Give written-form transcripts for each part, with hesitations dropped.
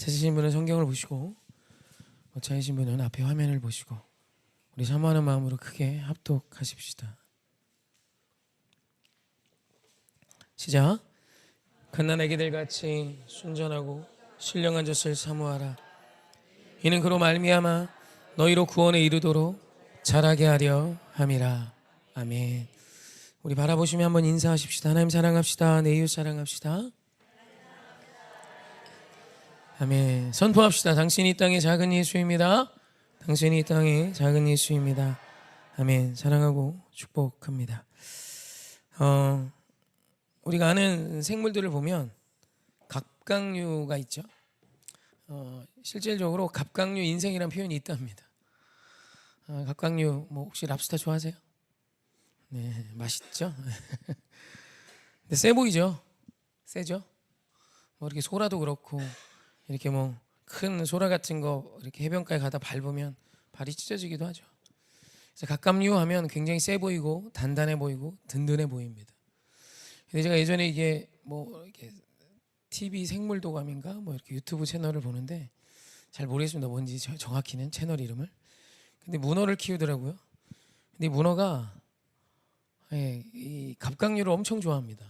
찾으신 분은 성경을 보시고 못 찾으신 분은 앞에 화면을 보시고 우리 사모하는 마음으로 크게 합독하십시다. 시작. 갓난아기들 같이 순전하고 신령한 젖을 사모하라. 이는 그로 말미암아 너희로 구원에 이르도록 자라게 하려 함이라. 아멘. 우리 바라보시며 한번 인사하십시다. 하나님 사랑합시다. 내 이웃 사랑합시다. 아멘. 선포합시다. 당신이 이 땅의 작은 예수입니다. 당신이 이 땅의 작은 예수입니다. 아멘. 사랑하고 축복합니다. 우리가 아는 생물들을 보면 갑각류가 있죠. 실질적으로 갑각류 인생이라는 표현이 있답니다. 갑각류 뭐 혹시 랍스터 좋아하세요? 네, 맛있죠. 근데 세 보이죠. 세죠. 뭐 이렇게 소라도 그렇고 이렇게 뭐 큰 소라 같은 거 이렇게 해변가에 가다 밟으면 발이 찢어지기도 하죠. 그래서 갑각류 하면 굉장히 세 보이고 단단해 보이고 든든해 보입니다. 근데 제가 예전에 이게 뭐 이렇게 TV 생물도감인가 뭐 이렇게 유튜브 채널을 보는데 잘 모르겠습니다. 뭔지 정확히는 채널 이름을. 근데 문어를 키우더라고요. 근데 문어가 이 갑각류를 엄청 좋아합니다.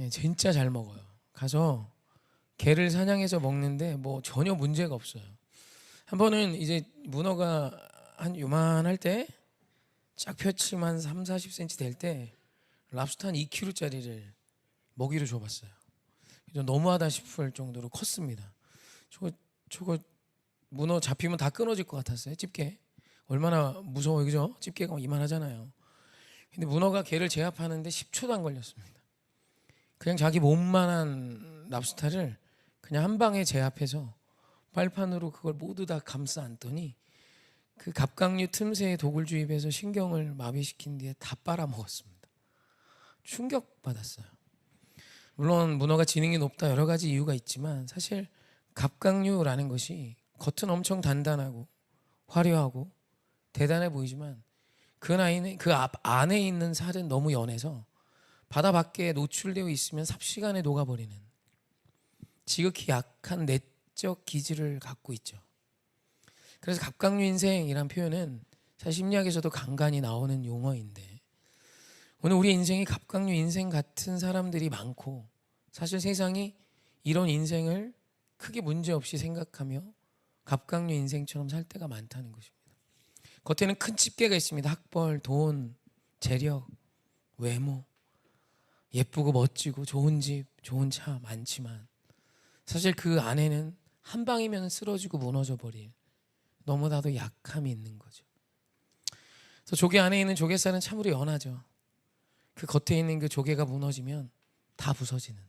진짜 잘 먹어요. 가서 개를 사냥해서 먹는데 뭐 전혀 문제가 없어요. 한 번은 이제 문어가 한 요만할 때 쫙 펼치면 3, 40cm 될 때 랍스터 한 2kg짜리를 먹이로 줘봤어요. 너무하다 싶을 정도로 컸습니다. 저거 문어 잡히면 다 끊어질 것 같았어요. 집게 얼마나 무서워요, 그죠? 집게가 이만하잖아요. 근데 문어가 개를 제압하는데 10초도 안 걸렸습니다. 그냥 자기 몸만한 랍스타를 그냥 한 방에 제압해서 빨판으로 그걸 모두 다 감싸 안더니 그 갑각류 틈새에 독을 주입해서 신경을 마비시킨 뒤에 다 빨아먹었습니다. 충격받았어요. 물론 문어가 지능이 높다 여러 가지 이유가 있지만 사실 갑각류라는 것이 겉은 엄청 단단하고 화려하고 대단해 보이지만 그 안에 있는 살은 너무 연해서 바다 밖에 노출되어 있으면 삽시간에 녹아버리는 지극히 약한 내적 기질을 갖고 있죠. 그래서 갑각류 인생이란 표현은 사실 심리학에서도 간간히 나오는 용어인데 오늘 우리 인생이 갑각류 인생 같은 사람들이 많고 사실 세상이 이런 인생을 크게 문제없이 생각하며 갑각류 인생처럼 살 때가 많다는 것입니다. 겉에는 큰 집게가 있습니다. 학벌, 돈, 재력, 외모, 예쁘고 멋지고 좋은 집, 좋은 차 많지만 사실 그 안에는 한 방이면 쓰러지고 무너져 버릴 너무나도 약함이 있는 거죠. 그래서 조개 안에 있는 조개살은 참으로 연하죠. 그 겉에 있는 그 조개가 무너지면 다 부서지는,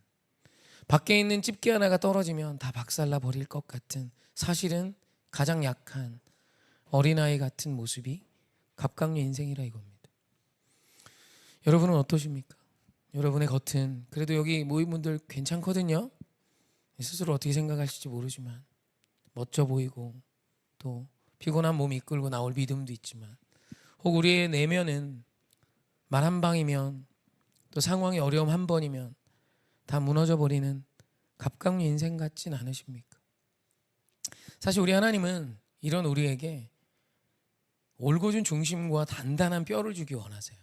밖에 있는 집게 하나가 떨어지면 다 박살나 버릴 것 같은 사실은 가장 약한 어린아이 같은 모습이 갑각류 인생이라 이겁니다. 여러분은 어떠십니까? 여러분의 겉은 그래도 여기 모인 분들 괜찮거든요. 스스로 어떻게 생각하실지 모르지만 멋져 보이고 또 피곤한 몸 이끌고 나올 믿음도 있지만 혹 우리의 내면은 말 한 방이면 또 상황의 어려움 한 번이면 다 무너져 버리는 갑각류 인생 같진 않으십니까? 사실 우리 하나님은 이런 우리에게 올곧은 중심과 단단한 뼈를 주기 원하세요.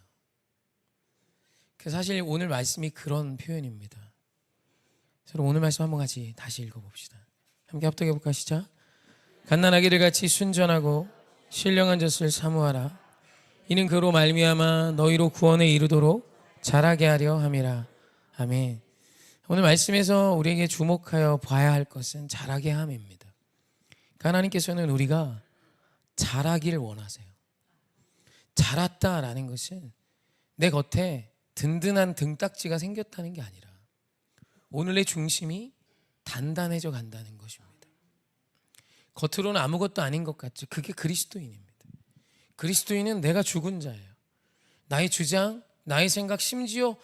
사실 오늘 말씀이 그런 표현입니다. 그래서 오늘 말씀 한번 같이 다시 읽어봅시다. 함께 합독해 볼까? 시작. 갓난아기들 같이 순전하고 신령한 젖을 사모하라. 이는 그로 말미암아 너희로 구원에 이르도록 자라게 하려 함이라. 아멘. 오늘 말씀에서 우리에게 주목하여 봐야 할 것은 자라게 함입니다. 하나님께서는 우리가 자라기를 원하세요. 자랐다라는 것은 내 겉에 든든한 등딱지가 생겼다는 게 아니라 오늘의 중심이 단단해져 간다는 것입니다. 겉으로는 아무것도 아닌 것 같죠. 그게 그리스도인입니다. 그리스도인은 내가 죽은 자예요. 나의 주장, 나의 생각, 심지어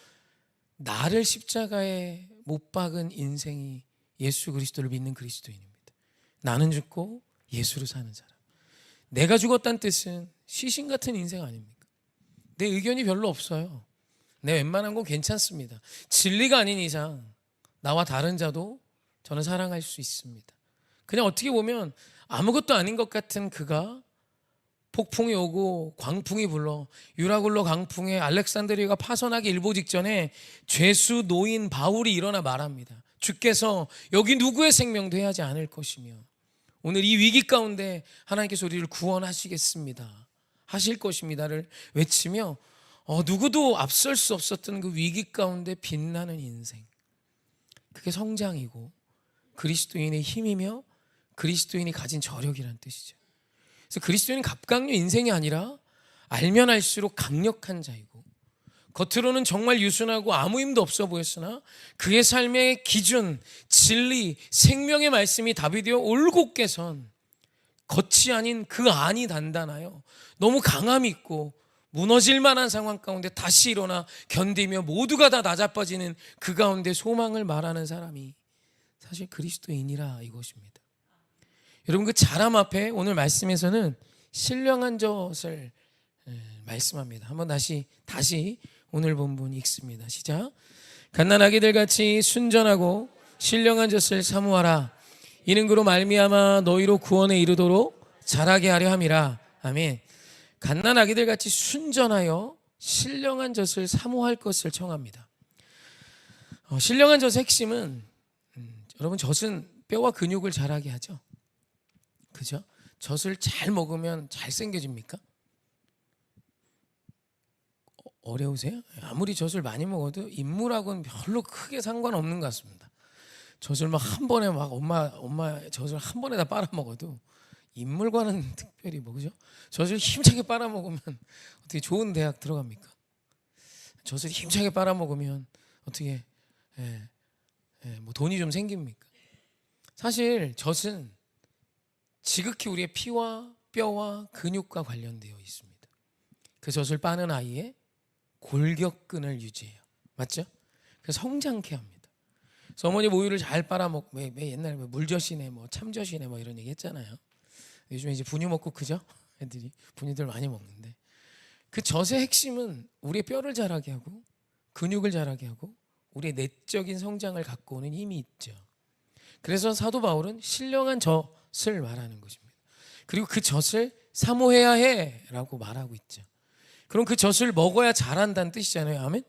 나를 십자가에 못 박은 인생이 예수 그리스도를 믿는 그리스도인입니다. 나는 죽고 예수로 사는 사람. 내가 죽었다는 뜻은 시신 같은 인생 아닙니까? 내 의견이 별로 없어요. 내 웬만한 건 괜찮습니다. 진리가 아닌 이상 나와 다른 자도 저는 사랑할 수 있습니다. 그냥 어떻게 보면 아무것도 아닌 것 같은 그가 폭풍이 오고 광풍이 불러 유라굴로 강풍에 알렉산드리아가 파손하기 일보 직전에 죄수 노인 바울이 일어나 말합니다. 주께서 여기 누구의 생명도 해하지 않을 것이며 오늘 이 위기 가운데 하나님께서 우리를 구원하시겠습니다, 하실 것입니다를 외치며 누구도 앞설 수 없었던 그 위기 가운데 빛나는 인생, 그게 성장이고 그리스도인의 힘이며 그리스도인이 가진 저력이란 뜻이죠. 그래서 그리스도인은 갑각류 인생이 아니라 알면 알수록 강력한 자이고 겉으로는 정말 유순하고 아무 힘도 없어 보였으나 그의 삶의 기준, 진리, 생명의 말씀이 다비되어 올곧게 선 겉이 아닌 그 안이 단단하여 너무 강함이 있고 무너질 만한 상황 가운데 다시 일어나 견디며 모두가 다 나자빠지는 그 가운데 소망을 말하는 사람이 사실 그리스도인이라 이것입니다. 여러분, 그 자람 앞에 오늘 말씀에서는 신령한 젖을 말씀합니다. 한번 다시 오늘 본문 읽습니다. 시작. 갓난아기들 같이 순전하고 신령한 젖을 사모하라. 이는 그로 말미암아 너희로 구원에 이르도록 자라게 하려 함이라. 아멘. 갓난아기들 같이 순전하여 신령한 젖을 사모할 것을 청합니다. 신령한 젖의 핵심은 여러분, 젖은 뼈와 근육을 자라게 하죠. 그죠? 젖을 잘 먹으면 잘생겨집니까? 어려우세요? 아무리 젖을 많이 먹어도 인물하고는 별로 크게 상관없는 것 같습니다. 젖을 막 한 번에 막 엄마 젖을 한 번에 다 빨아먹어도 인물과는 특별히 그죠? 젖을 힘차게 빨아먹으면 어떻게 좋은 대학 들어갑니까? 젖을 힘차게 빨아먹으면 어떻게 뭐 돈이 좀 생깁니까? 사실 젖은 지극히 우리의 피와 뼈와 근육과 관련되어 있습니다. 그 젖을 빠는 아이의 골격근을 유지해요. 맞죠? 그래서 성장케 합니다. 그래서 어머니 모유를 잘 빨아먹고 왜 옛날에 물젖이네 참젖이네 이런 얘기 했잖아요. 요즘에 이제 분유 먹고 그죠? 애들이 분유들 많이 먹는데 그 젖의 핵심은 우리의 뼈를 자라게 하고 근육을 자라게 하고 우리의 내적인 성장을 갖고 오는 힘이 있죠. 그래서 사도 바울은 신령한 젖을 말하는 것입니다. 그리고 그 젖을 사모해야 해라고 말하고 있죠. 그럼 그 젖을 먹어야 자란다는 뜻이잖아요. 아멘?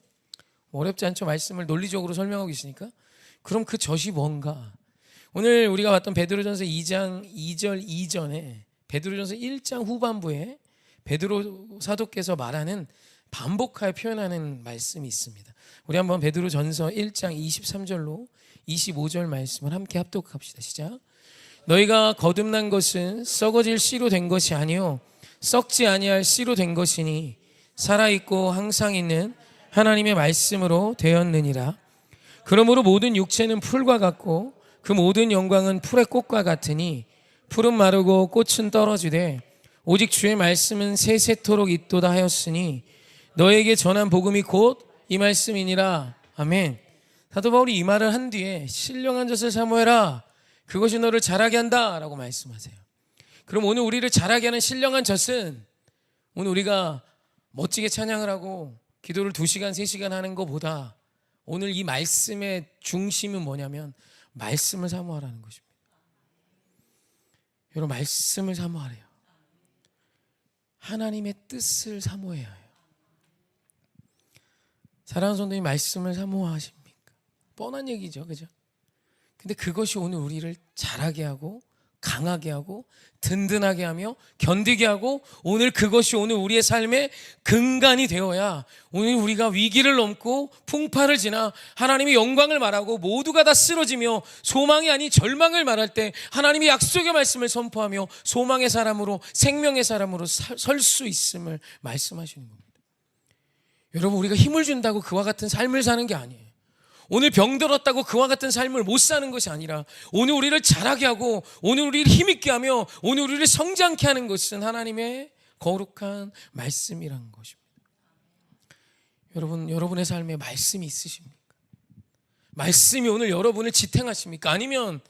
어렵지 않죠? 말씀을 논리적으로 설명하고 있으니까. 그럼 그 젖이 뭔가? 오늘 우리가 봤던 베드로전서 2장 2절 이전에 베드로전서 1장 후반부에 베드로 사도께서 말하는 반복하여 표현하는 말씀이 있습니다. 우리 한번 베드로전서 1장 23절로 25절 말씀을 함께 합독합시다. 시작. 너희가 거듭난 것은 썩어질 씨로 된 것이 아니요 썩지 아니할 씨로 된 것이니 살아있고 항상 있는 하나님의 말씀으로 되었느니라. 그러므로 모든 육체는 풀과 같고 그 모든 영광은 풀의 꽃과 같으니 풀은 마르고 꽃은 떨어지되 오직 주의 말씀은 세세토록 있도다 하였으니 너에게 전한 복음이 곧 이 말씀이니라. 아멘. 사도 바울이 이 말을 한 뒤에 신령한 젖을 사모해라. 그것이 너를 자라게 한다 라고 말씀하세요. 그럼 오늘 우리를 자라게 하는 신령한 젖은 오늘 우리가 멋지게 찬양을 하고 기도를 2시간 3시간 하는 것보다 오늘 이 말씀의 중심은 뭐냐면 말씀을 사모하라는 것입니다. 여러분, 말씀을 사모하래요. 하나님의 뜻을 사모해야 해요. 사랑하는 성도님, 말씀을 사모하십니까? 뻔한 얘기죠, 그죠? 근데 그것이 오늘 우리를 자라게 하고 강하게 하고 든든하게 하며 견디게 하고 오늘 그것이 오늘 우리의 삶의 근간이 되어야 오늘 우리가 위기를 넘고 풍파를 지나 하나님의 영광을 말하고 모두가 다 쓰러지며 소망이 아닌 절망을 말할 때 하나님의 약속의 말씀을 선포하며 소망의 사람으로 생명의 사람으로 설 수 있음을 말씀하시는 겁니다. 여러분, 우리가 힘을 준다고 그와 같은 삶을 사는 게 아니에요. 오늘 병들었다고 그와 같은 삶을 못 사는 것이 아니라 오늘 우리를 자라게 하고 오늘 우리를 힘있게 하며 오늘 우리를 성장케 하는 것은 하나님의 거룩한 말씀이라는 것입니다. 여러분, 여러분의 삶에 말씀이 있으십니까? 말씀이 오늘 여러분을 지탱하십니까? 아니면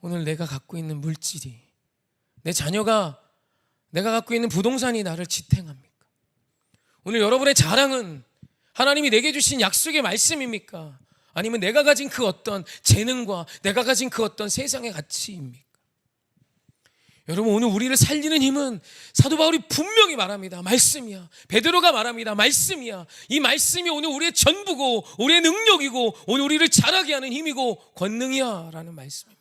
오늘 내가 갖고 있는 물질이, 내 자녀가, 내가 갖고 있는 부동산이 나를 지탱합니까? 오늘 여러분의 자랑은 하나님이 내게 주신 약속의 말씀입니까? 아니면 내가 가진 그 어떤 재능과 내가 가진 그 어떤 세상의 가치입니까? 여러분, 오늘 우리를 살리는 힘은 사도 바울이 분명히 말합니다. 말씀이야. 베드로가 말합니다. 말씀이야. 이 말씀이 오늘 우리의 전부고 우리의 능력이고 오늘 우리를 자라게 하는 힘이고 권능이야 라는 말씀입니다.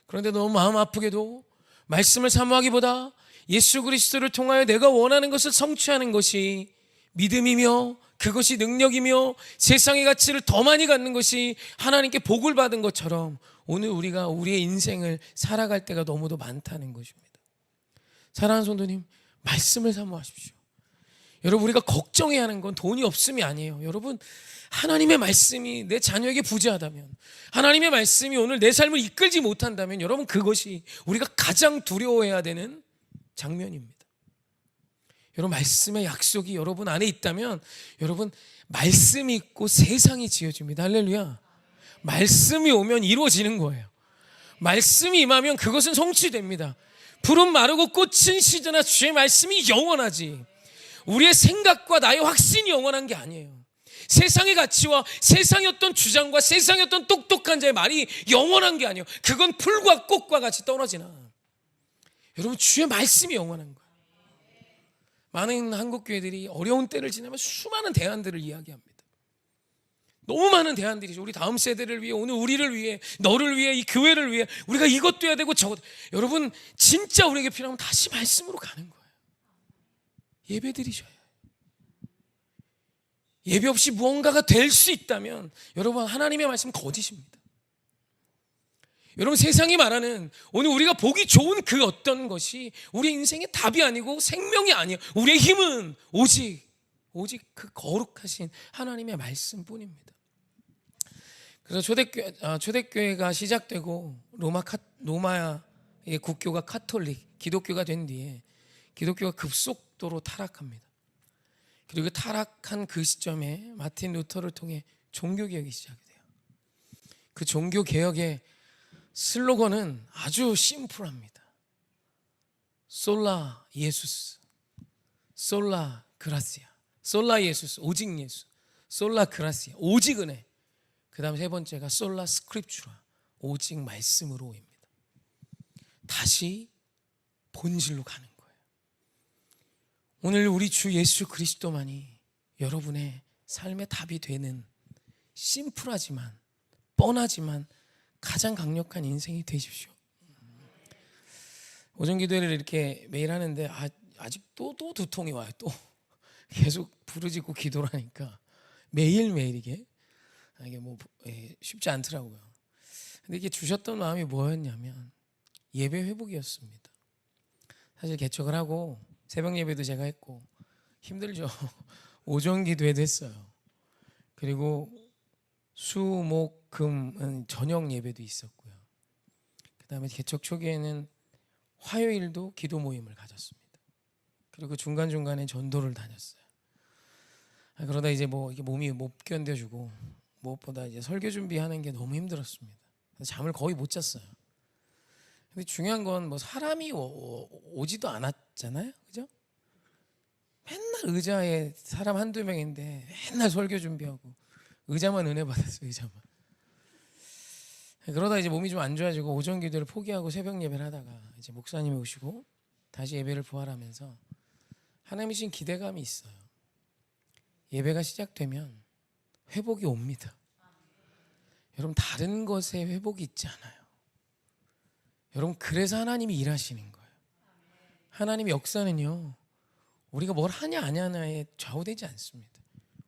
그런데 너무 마음 아프게도 말씀을 사모하기보다 예수 그리스도를 통하여 내가 원하는 것을 성취하는 것이 믿음이며 그것이 능력이며 세상의 가치를 더 많이 갖는 것이 하나님께 복을 받은 것처럼 오늘 우리가 우리의 인생을 살아갈 때가 너무도 많다는 것입니다. 사랑하는 성도님, 말씀을 사모하십시오. 여러분, 우리가 걱정해야 하는 건 돈이 없음이 아니에요. 여러분, 하나님의 말씀이 내 자녀에게 부재하다면, 하나님의 말씀이 오늘 내 삶을 이끌지 못한다면 여러분, 그것이 우리가 가장 두려워해야 되는 장면입니다. 여러분, 말씀의 약속이 여러분 안에 있다면 여러분, 말씀이 있고 세상이 지어집니다. 할렐루야. 말씀이 오면 이루어지는 거예요. 말씀이 임하면 그것은 성취됩니다. 푸른 마르고 꽃은 시드나 주의 말씀이 영원하지. 우리의 생각과 나의 확신이 영원한 게 아니에요. 세상의 가치와 세상의 어떤 주장과 세상의 어떤 똑똑한 자의 말이 영원한 게 아니에요. 그건 풀과 꽃과 같이 떨어지나. 여러분, 주의 말씀이 영원한 거예요. 많은 한국 교회들이 어려운 때를 지나면 수많은 대안들을 이야기합니다. 너무 많은 대안들이죠. 우리 다음 세대를 위해, 오늘 우리를 위해, 너를 위해, 이 교회를 위해 우리가 이것도 해야 되고 저것. 여러분, 진짜 우리에게 필요하면 다시 말씀으로 가는 거예요. 예배 드리셔야 해요. 예배 없이 무언가가 될 수 있다면 여러분, 하나님의 말씀은 거짓입니다. 여러분, 세상이 말하는 오늘 우리가 보기 좋은 그 어떤 것이 우리 인생의 답이 아니고 생명이 아니에요. 우리의 힘은 오직 그 거룩하신 하나님의 말씀뿐입니다. 그래서 초대교회가 시작되고 로마의 국교가 카톨릭, 기독교가 된 뒤에 기독교가 급속도로 타락합니다. 그리고 타락한 그 시점에 마틴 루터를 통해 종교개혁이 시작이 돼요. 그 종교개혁의 슬로건은 아주 심플합니다. 솔라 예수스, 솔라 그라시아. 솔라 예수스, 오직 예수. 솔라 그라시아, 오직 은혜. 그 다음 세 번째가 솔라 스크립추라, 오직 말씀으로입니다. 다시 본질로 가는 거예요. 오늘 우리 주 예수 그리스도만이 여러분의 삶의 답이 되는 심플하지만 뻔하지만 가장 강력한 인생이 되십시오. 오전 기도회를 이렇게 매일 하는데 아직 또 두통이 와요. 또 계속 부르짖고 기도를 하니까 매일매일 이게 뭐 쉽지 않더라고요. 근데 이게 주셨던 마음이 뭐였냐면 예배 회복이었습니다. 사실 개척을 하고 새벽 예배도 제가 했고 힘들죠. 오전 기도회도 했어요. 그리고 수, 목, 금은 저녁 예배도 있었고요. 그 다음에 개척 초기에는 화요일도 기도 모임을 가졌습니다. 그리고 중간중간에 전도를 다녔어요. 그러다 이제 뭐 이게 몸이 못 견뎌주고 무엇보다 이제 설교 준비하는 게 너무 힘들었습니다. 잠을 거의 못 잤어요. 근데 중요한 건 뭐 사람이 오지도 않았잖아요, 그죠? 맨날 의자에 사람 한두 명인데 맨날 설교 준비하고 의자만 은혜 받았어요, 의자만. 그러다 이제 몸이 좀 안 좋아지고 오전 기도를 포기하고 새벽 예배를 하다가 이제 목사님이 오시고 다시 예배를 부활하면서 하나님이 주신 기대감이 있어요. 예배가 시작되면 회복이 옵니다. 여러분, 다른 것에 회복이 있지 않아요. 여러분, 그래서 하나님이 일하시는 거예요. 하나님의 역사는요, 우리가 뭘 하냐 안 하냐에 좌우되지 않습니다.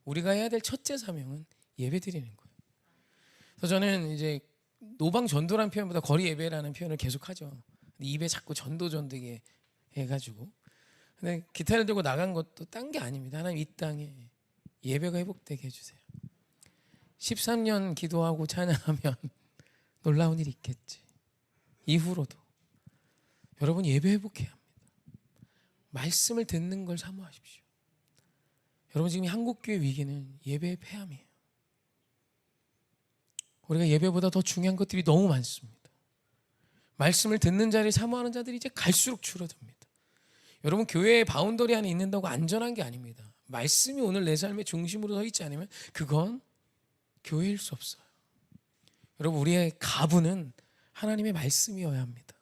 우리가 해야 될 첫째 사명은 예배 드리는 거예요. 그래서 저는 이제 노방 전도라는 표현보다 거리 예배라는 표현을 계속하죠. 입에 자꾸 전도 전되게 해가지고. 근데 기타를 들고 나간 것도 딴 게 아닙니다. 하나님 이 땅에 예배가 회복되게 해주세요. 13년 기도하고 찬양하면 놀라운 일이 있겠지. 이후로도 여러분, 예배 회복해야 합니다. 말씀을 듣는 걸 사모하십시오. 여러분, 지금 한국교회 위기는 예배의 폐암이에요. 우리가 예배보다 더 중요한 것들이 너무 많습니다. 말씀을 듣는 자를 사모하는 자들이 이제 갈수록 줄어듭니다. 여러분, 교회의 바운더리 안에 있는다고 안전한 게 아닙니다. 말씀이 오늘 내 삶의 중심으로 서 있지 않으면 그건 교회일 수 없어요. 여러분, 우리의 가부는 하나님의 말씀이어야 합니다.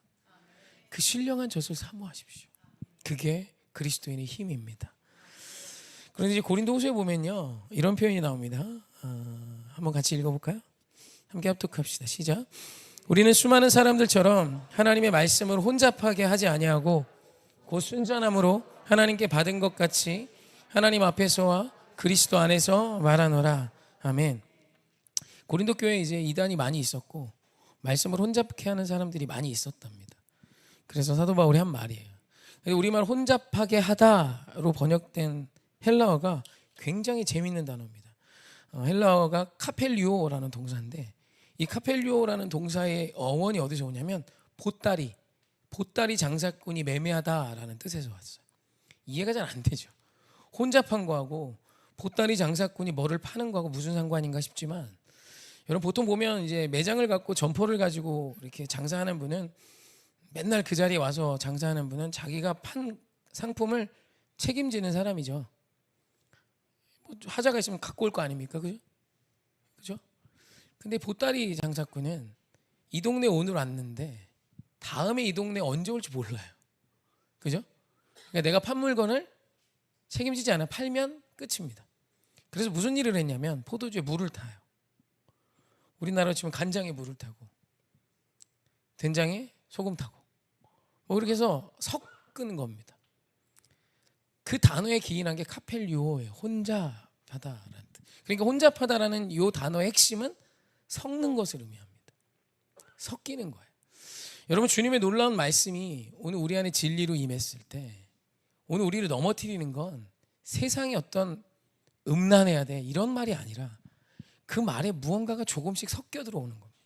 그 신령한 젖을 사모하십시오. 그게 그리스도인의 힘입니다. 그런데 이제 고린도후서에 보면요, 이런 표현이 나옵니다. 한번 같이 읽어볼까요? 함께 합독합시다. 시작. 우리는 수많은 사람들처럼 하나님의 말씀을 혼잡하게 하지 아니하고 곧 순전함으로 하나님께 받은 것 같이 하나님 앞에서와 그리스도 안에서 말하노라. 아멘. 고린도 교회에 이제 이단이 많이 있었고 말씀을 혼잡케 하는 사람들이 많이 있었답니다. 그래서 사도 바울이 한 말이에요. 우리말 혼잡하게 하다로 번역된 헬라어가 굉장히 재미있는 단어입니다. 헬라어가 카펠리오라는 동사인데, 이 카펠리오라는 동사의 어원이 어디서 오냐면 보따리 장사꾼이 매매하다라는 뜻에서 왔어요. 이해가 잘 안 되죠. 혼잡한 거하고 보따리 장사꾼이 뭐를 파는 거하고 무슨 상관인가 싶지만, 여러분 보통 보면 이제 매장을 갖고 점포를 가지고 이렇게 장사하는 분은, 맨날 그 자리에 와서 장사하는 분은 자기가 판 상품을 책임지는 사람이죠. 뭐 하자가 있으면 갖고 올 거 아닙니까? 그죠? 근데 보따리 장사꾼은 이 동네 오늘 왔는데 다음에 이 동네 언제 올지 몰라요. 그죠? 그러니까 내가 판 물건을 책임지지 않아 팔면 끝입니다. 그래서 무슨 일을 했냐면 포도주에 물을 타요. 우리나라로 치면 간장에 물을 타고 된장에 소금 타고 뭐 그렇게 해서 섞는 겁니다. 그 단어에 기인한 게 카펠리오예요. 혼잡하다라는 뜻. 그러니까 혼잡하다라는 이 단어의 핵심은 섞는 것을 의미합니다. 섞이는 거예요. 여러분, 주님의 놀라운 말씀이 오늘 우리 안에 진리로 임했을 때, 오늘 우리를 넘어뜨리는 건 세상에 어떤 음란해야 돼 이런 말이 아니라 그 말에 무언가가 조금씩 섞여 들어오는 겁니다.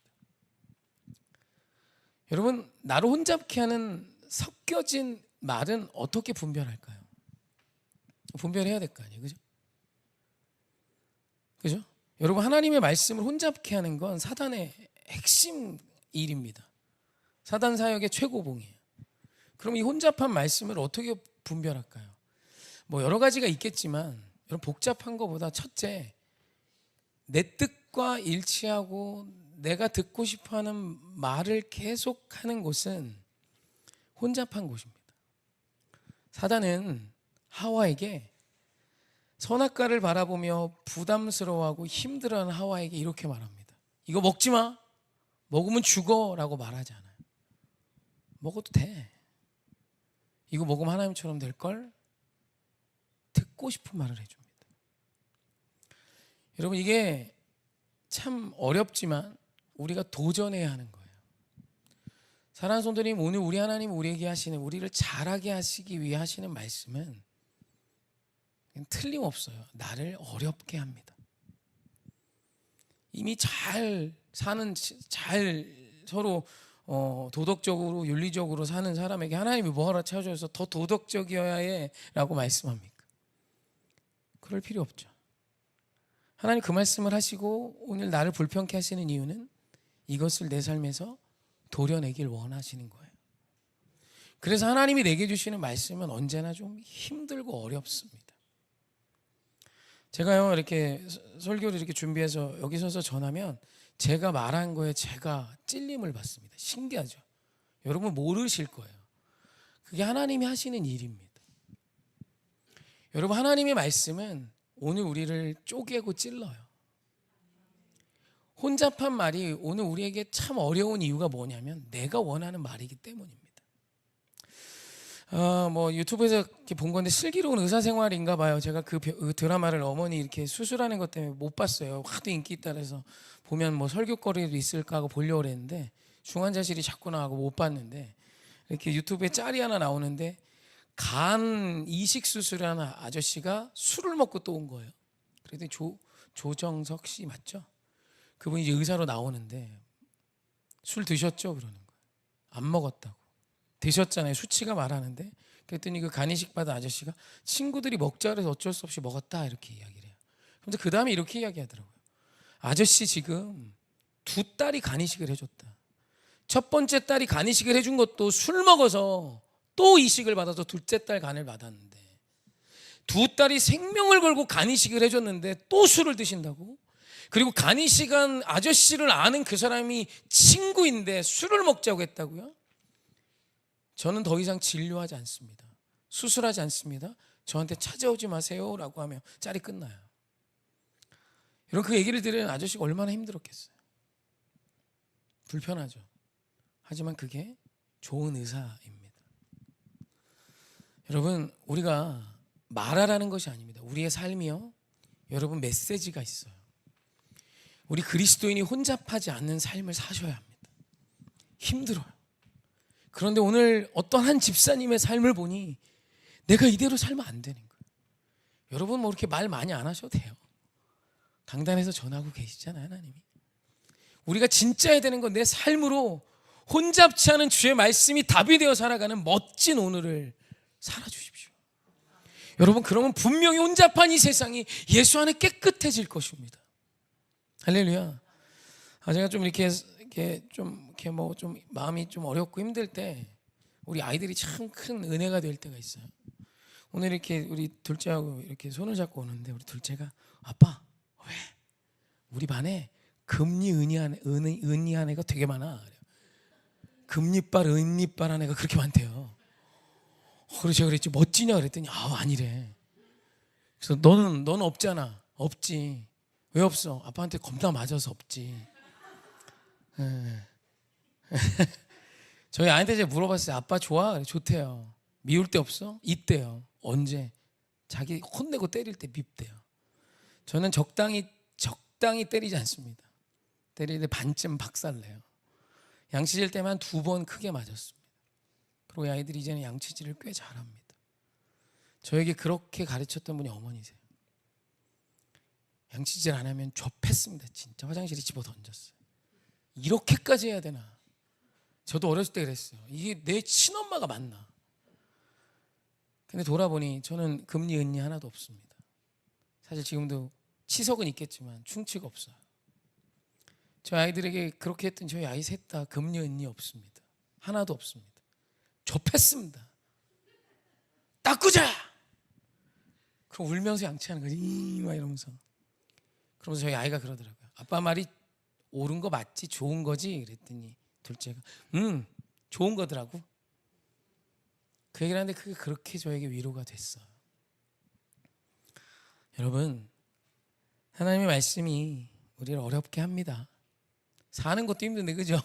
여러분, 나를 혼잡케 하는 섞여진 말은 어떻게 분별할까요? 분별해야 될 거 아니에요. 그죠? 여러분, 하나님의 말씀을 혼잡케 하는 건 사단의 핵심 일입니다. 사단 사역의 최고봉이에요. 그럼 이 혼잡한 말씀을 어떻게 분별할까요? 뭐 여러 가지가 있겠지만, 여러분, 복잡한 것보다 첫째, 내 뜻과 일치하고 내가 듣고 싶어하는 말을 계속하는 곳은 혼잡한 곳입니다. 사단은 하와에게 선악과를 바라보며 부담스러워하고 힘들어하는 하와에게 이렇게 말합니다. 이거 먹지 마. 먹으면 죽어라고 말하지 않아요. 먹어도 돼. 이거 먹으면 하나님처럼 될걸? 듣고 싶은 말을 해줍니다. 여러분, 이게 참 어렵지만 우리가 도전해야 하는 거예요. 사랑하는 성도님, 오늘 우리 하나님 우리에게 하시는, 우리를 잘하게 하시기 위해 하시는 말씀은 틀림없어요. 나를 어렵게 합니다. 이미 잘 사는, 잘 서로 도덕적으로 윤리적으로 사는 사람에게 하나님이 뭐하러 찾아줘서 더 도덕적이어야 해 라고 말씀합니까? 그럴 필요 없죠. 하나님 그 말씀을 하시고 오늘 나를 불편케 하시는 이유는 이것을 내 삶에서 도려내길 원하시는 거예요. 그래서 하나님이 내게 주시는 말씀은 언제나 좀 힘들고 어렵습니다. 제가요, 이렇게 설교를 이렇게 준비해서 여기 서서 전하면 제가 말한 거에 제가 찔림을 받습니다. 신기하죠? 여러분 모르실 거예요. 그게 하나님이 하시는 일입니다. 여러분, 하나님의 말씀은 오늘 우리를 쪼개고 찔러요. 혼잡한 말이 오늘 우리에게 참 어려운 이유가 뭐냐면 내가 원하는 말이기 때문입니다. 뭐 유튜브에서 이렇게 본 건데 슬기로운 의사생활인가 봐요. 제가 그 드라마를 어머니 이렇게 수술하는 것 때문에 못 봤어요. 하도 인기 있다 그래서 보면 뭐 설교거리도 있을까 하고 보려고 그랬는데 중환자실이 자꾸 나가고 못 봤는데, 이렇게 유튜브에 짤이 하나 나오는데 간 이식 수술하는 아저씨가 술을 먹고 또 온 거예요. 그랬더니 조정석 씨 맞죠? 그분이 이제 의사로 나오는데 술 드셨죠? 그러는 거예요. 안 먹었다고. 드셨잖아요. 수치가 말하는데. 그랬더니 그 간이식 받은 아저씨가 친구들이 먹자 그래서 어쩔 수 없이 먹었다 이렇게 이야기를 해요. 그런데 그 다음에 이렇게 이야기하더라고요. 아저씨 지금 두 딸이 간이식을 해줬다. 첫 번째 딸이 간이식을 해준 것도 술 먹어서 또 이식을 받아서 둘째 딸 간을 받았는데, 두 딸이 생명을 걸고 간이식을 해줬는데 또 술을 드신다고? 그리고 간이시간 아저씨를 아는 그 사람이 친구인데 술을 먹자고 했다고요? 저는 더 이상 진료하지 않습니다. 수술하지 않습니다. 저한테 찾아오지 마세요 라고 하면 짤이 끝나요. 여러분, 그 얘기를 들으면 아저씨가 얼마나 힘들었겠어요. 불편하죠. 하지만 그게 좋은 의사입니다. 여러분, 우리가 말하라는 것이 아닙니다. 우리의 삶이요, 여러분, 메시지가 있어요. 우리 그리스도인이 혼잡하지 않는 삶을 사셔야 합니다. 힘들어요. 그런데 오늘 어떤 한 집사님의 삶을 보니 내가 이대로 살면 안 되는 거예요. 여러분, 뭐 이렇게 말 많이 안 하셔도 돼요. 강단에서 전하고 계시잖아요, 하나님이. 우리가 진짜 해야 되는 건 내 삶으로 혼잡치 않은 주의 말씀이 답이 되어 살아가는 멋진 오늘을 살아주십시오. 여러분, 그러면 분명히 혼잡한 이 세상이 예수 안에 깨끗해질 것입니다. 할렐루야. 제가 좀 이렇게 뭐 좀 마음이 좀 어렵고 힘들 때 우리 아이들이 참 큰 은혜가 될 때가 있어요. 오늘 이렇게 우리 둘째하고 이렇게 손을 잡고 오는데 우리 둘째가 아빠, 왜? 우리 반에 은이한 애가 되게 많아. 금리빨, 은리빨한 애가 그렇게 많대요. 그래서 제가 그랬지, 멋지냐 그랬더니 아니래. 그래서 너는 없잖아. 없지. 왜 없어? 아빠한테 겁나 맞아서 없지. 저희 아이한테 제가 물어봤어요. 아빠 좋아? 그래, 좋대요. 미울 때 없어? 있대요. 언제? 자기 혼내고 때릴 때 밉대요. 저는 적당히 때리지 않습니다. 때릴 때 반쯤 박살내요. 양치질 때만 2번 크게 맞았습니다. 그리고 아이들이 이제는 양치질을 꽤 잘합니다. 저에게 그렇게 가르쳤던 분이 어머니세요. 양치질 안 하면 좁혔습니다. 진짜 화장실에 집어 던졌어요. 이렇게까지 해야 되나? 저도 어렸을 때 그랬어요. 이게 내 친엄마가 맞나? 근데 돌아보니 저는 금리 은리 하나도 없습니다. 사실 지금도 치석은 있겠지만 충치가 없어요. 저희 아이들에게 그렇게 했던 저희 아이 셋 다 금리 은리 없습니다. 하나도 없습니다. 좁혔습니다. 닦으자! 그럼 울면서 양치하는 거지. 막 이러면서. 그러면서 저희 아이가 그러더라고요. 아빠 말이 옳은 거 맞지? 좋은 거지? 그랬더니 둘째가 좋은 거더라고. 그 얘기를 하는데 그게 그렇게 저에게 위로가 됐어요. 여러분, 하나님의 말씀이 우리를 어렵게 합니다. 사는 것도 힘든데, 그죠?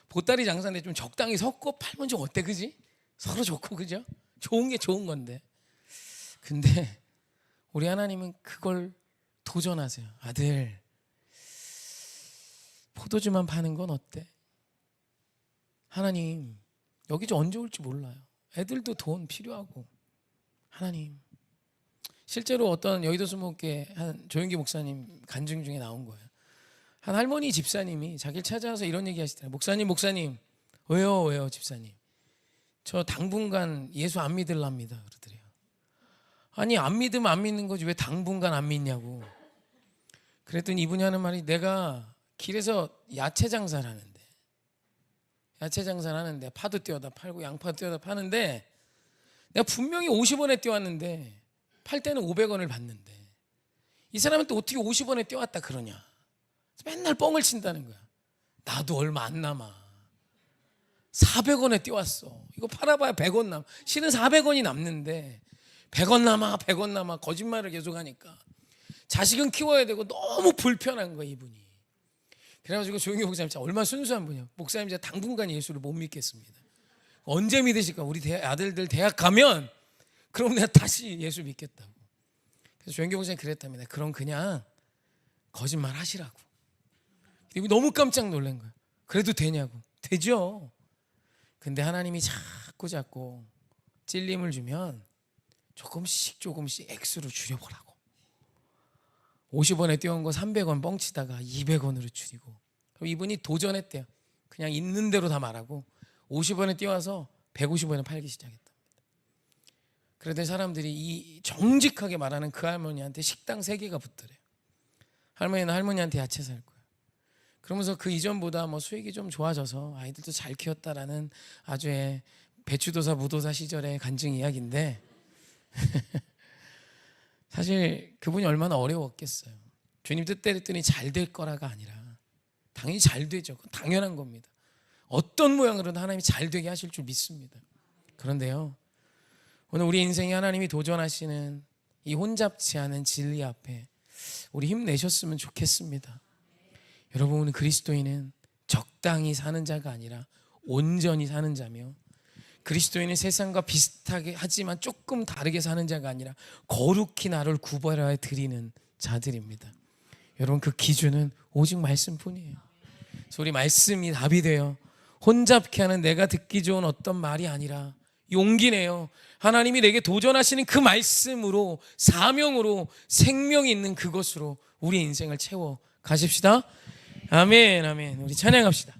보따리 장사인데 좀 적당히 섞고 팔면 좀 어때, 그지? 서로 좋고, 그죠? 좋은 게 좋은 건데. 근데 우리 하나님은 그걸 도전하세요. 아들, 포도주만 파는 건 어때? 하나님, 여기 저 언제 올지 몰라요. 애들도 돈 필요하고. 하나님, 실제로 어떤 여의도 수목회 한 조영기 목사님 간증 중에 나온 거예요. 한 할머니 집사님이 자기를 찾아와서 이런 얘기 하시더라고요. 목사님, 왜요 집사님? 저 당분간 예수 안 믿을랍니다. 그러더래요. 아니, 안 믿으면 안 믿는 거지 왜 당분간 안 믿냐고. 그랬더니 이분이 하는 말이, 내가 길에서 야채 장사를 하는데 파도 띄워다 팔고 양파도 띄워다 파는데 내가 분명히 50원에 띄웠는데 팔 때는 500원을 받는데 이 사람은 또 어떻게 50원에 띄웠다 그러냐. 맨날 뻥을 친다는 거야. 나도 얼마 안 남아. 400원에 띄웠어. 이거 팔아봐야 100원 남아. 실은 400원이 남는데 100원 남아 거짓말을 계속하니까 자식은 키워야 되고 너무 불편한 거야, 이분이. 그래가지고 조용히 목사님, 진짜 얼마나 순수한 분이야. 목사님, 제가 당분간 예수를 못 믿겠습니다. 언제 믿으실까? 우리 아들들 대학 가면 그럼 내가 다시 예수 믿겠다고. 그래서 조영기 목사님 그랬답니다. 그럼 그냥 거짓말 하시라고. 이거 너무 깜짝 놀란 거야. 그래도 되냐고. 되죠. 근데 하나님이 자꾸 찔림을 주면 조금씩 액수를 줄여보라고. 50원에 띄운 거 300원 뻥치다가 200원으로 줄이고. 그럼 이분이 도전했대요. 그냥 있는 대로 다 말하고 50원에 띄워서 150원에 팔기 시작했답니다. 그러더니 사람들이 이 정직하게 말하는 그 할머니한테 식당 3개가 붙더래요. 할머니는 할머니한테 야채 살 거예요. 그러면서 그 이전보다 뭐 수익이 좀 좋아져서 아이들도 잘 키웠다라는 아주의 배추도사 무도사 시절의 간증 이야기인데 사실 그분이 얼마나 어려웠겠어요. 주님 뜻대로 했더니 잘 될 거라가 아니라 당연히 잘 되죠. 그건 당연한 겁니다. 어떤 모양으로든 하나님이 잘 되게 하실 줄 믿습니다. 그런데요, 오늘 우리 인생에 하나님이 도전하시는 이 혼잡지 않은 진리 앞에 우리 힘내셨으면 좋겠습니다. 여러분, 오늘 그리스도인은 적당히 사는 자가 아니라 온전히 사는 자며, 그리스도인은 세상과 비슷하게 하지만 조금 다르게 사는 자가 아니라 거룩히 나를 구별하여 드리는 자들입니다. 여러분, 그 기준은 오직 말씀뿐이에요. 그래서 우리 말씀이 답이 돼요. 혼잡케 하는 내가 듣기 좋은 어떤 말이 아니라 용기 내요. 하나님이 내게 도전하시는 그 말씀으로, 사명으로, 생명이 있는 그것으로 우리 인생을 채워 가십시다. 아멘, 아멘. 우리 찬양합시다.